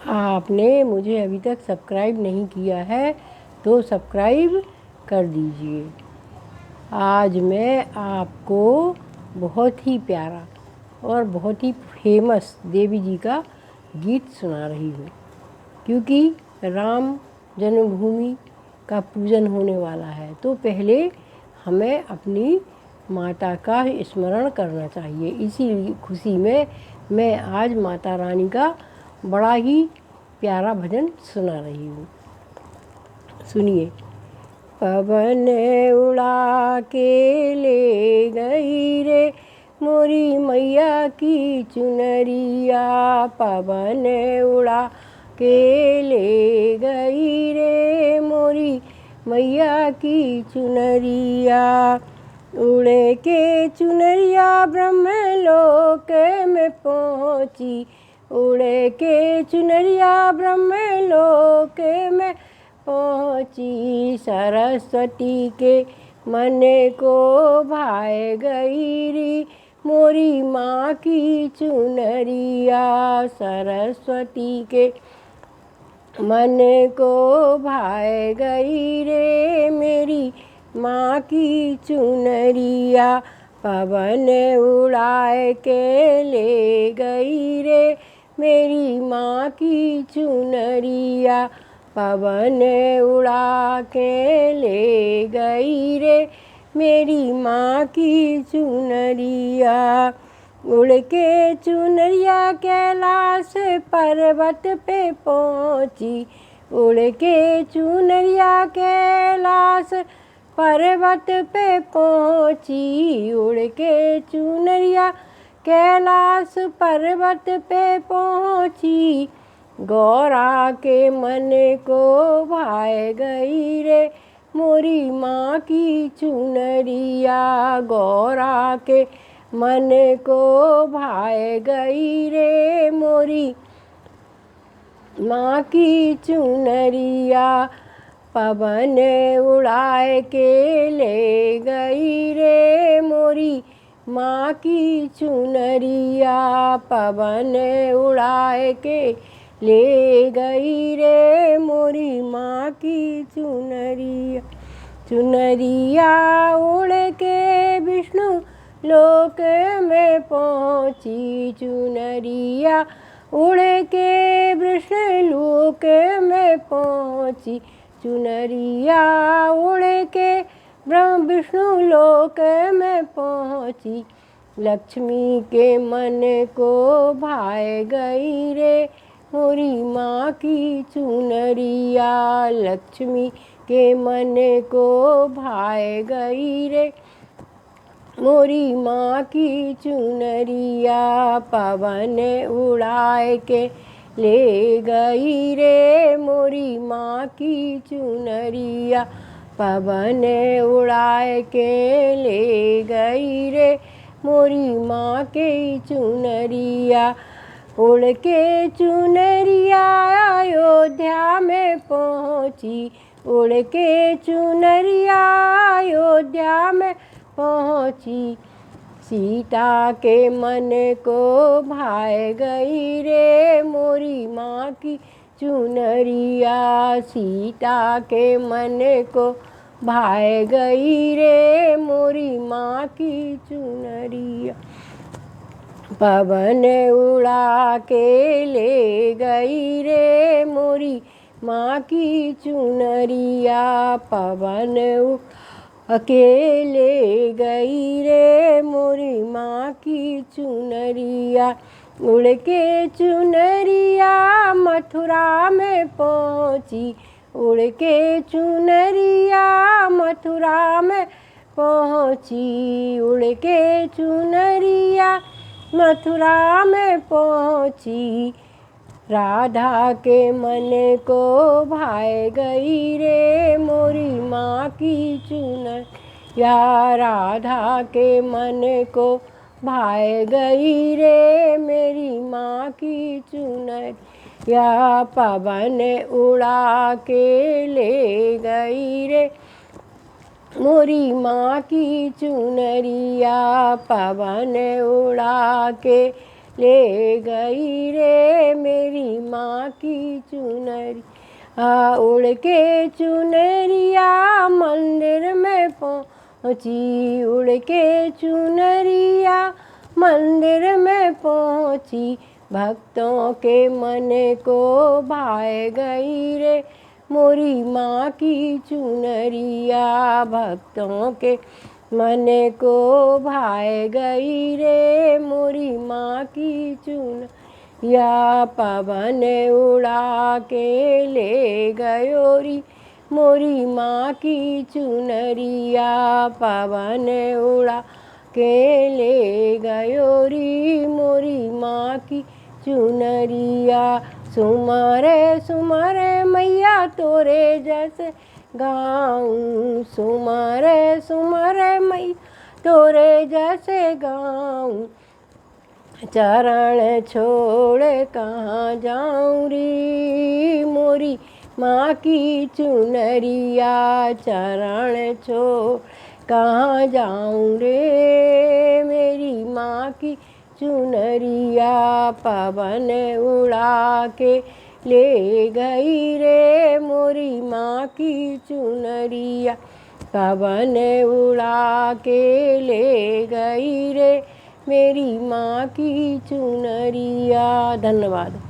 आपने मुझे अभी तक सब्सक्राइब नहीं किया है तो सब्सक्राइब कर दीजिए। आज मैं आपको बहुत ही प्यारा और बहुत ही फेमस देवी जी का गीत सुना रही हूँ, क्योंकि राम जन्मभूमि का पूजन होने वाला है तो पहले हमें अपनी माता का स्मरण करना चाहिए। इसी खुशी में मैं आज माता रानी का बड़ा ही प्यारा भजन सुना रही हूँ। सुनिए। पवन उड़ा के ले गई रे मोरी मैया की चुनरिया, पवन उड़ा के ले गई रे मोरी मैया की चुनरिया। उड़े के चुनरिया ब्रह्मलोक में पहुँची, उड़े के चुनरिया ब्रह्मलोक में पहुँची। सरस्वती के मन को भाए गई री मोरी माँ की चुनरिया, सरस्वती के मन को भाए गई रे मेरी माँ की चुनरिया। पवन उड़ाए के ले गई रे मेरी माँ की चुनरिया, पवन उड़ा के ले गई रे मेरी माँ की चुनरिया। उड़ के चुनरिया कैलाश पर्वत पे पहुँची, उड़ के चुनरिया कैलाश पर्वत पे पहुँची, उड़ के चुनरिया कैलाश पर्वत पे पहुँची। गौरा के मन को भाए गई रे मोरी माँ की चुनरिया, गौरा के मन को भाए गई रे मोरी माँ की चुनरिया। पवन उड़ाए के ले गई रे मोरी माँ की चुनरिया, पवन उड़ाए के ले गई रे मोरी माँ की चुनरिया। चुनरिया उड़ के विष्णु लोक में पहुँची, चुनरिया उड़ के विष्णु लोक में पहुँची, चुनरिया उड़ के ब्रह्म विष्णु लोक में पहुँची। लक्ष्मी के मन को भाए गई रे मोरी माँ की चुनरिया, लक्ष्मी के मन को भाए गई रे मोरी माँ की चुनरिया। पवन उड़ाए के ले गई रे मोरी माँ की चुनरिया, पवन उड़ाए के ले गई रे मोरी माँ की चुनरिया। उड़ के चुनरिया अयोध्या में पहुँची, उड़ के चुनरिया अयोध्या में पहुँची। सीता के मन को भाए गई रे मोरी माँ की चुनरिया, सीता के मन को भाए गई रे मोरी माँ की चुनरिया। पवन उड़ा के ले गई रे मोरी माँ की चुनरिया, पवन अकेले गई रे मोरी माँ की चुनरिया। उड़ के चुनरिया मथुरा में पहुँची, उड़ के चुनरिया मथुरा में पहुँची, उड़ के चुनरिया मथुरा में पहुँची। राधा के मन को भाए गई रे मोरी माँ की चुनरिया, राधा के मन को भाए गई रे मेरी माँ की चुनरिया। पवन उड़ा के ले गई रे मोरी माँ की चुनरिया, पवन उड़ा के ले गई रे मेरी माँ माँ की चुनरी उड़ के चुनरिया मंदिर में पहुँची, उड़ के चुनरिया मंदिर में पहुँची, भक्तों के मन को भाए गई रे मोरी माँ की चुनरिया, भक्तों के मन को भाए गई रे मोरी माँ की चुनरिया, पवन उड़ा के ले गयो री मोरी माँ की चुनरिया, पवन उड़ा के ले गयो री मोरी माँ की चुनरिया, सुमरे सुमरे मैया तोरे जैसे गाऊं, सुमरे सुमरे मैया तोरे जैसे गाऊं, चरण छोड़ कहाँ जाऊं री मोरी माँ की चुनरिया, चरण छोड़ कहाँ जाऊं रे मेरी माँ की चुनरिया, पवन उड़ा के ले गई रे मोरी माँ की चुनरिया, पवन उड़ा के ले गई रे मेरी माँ की चुनरिया। धन्यवाद।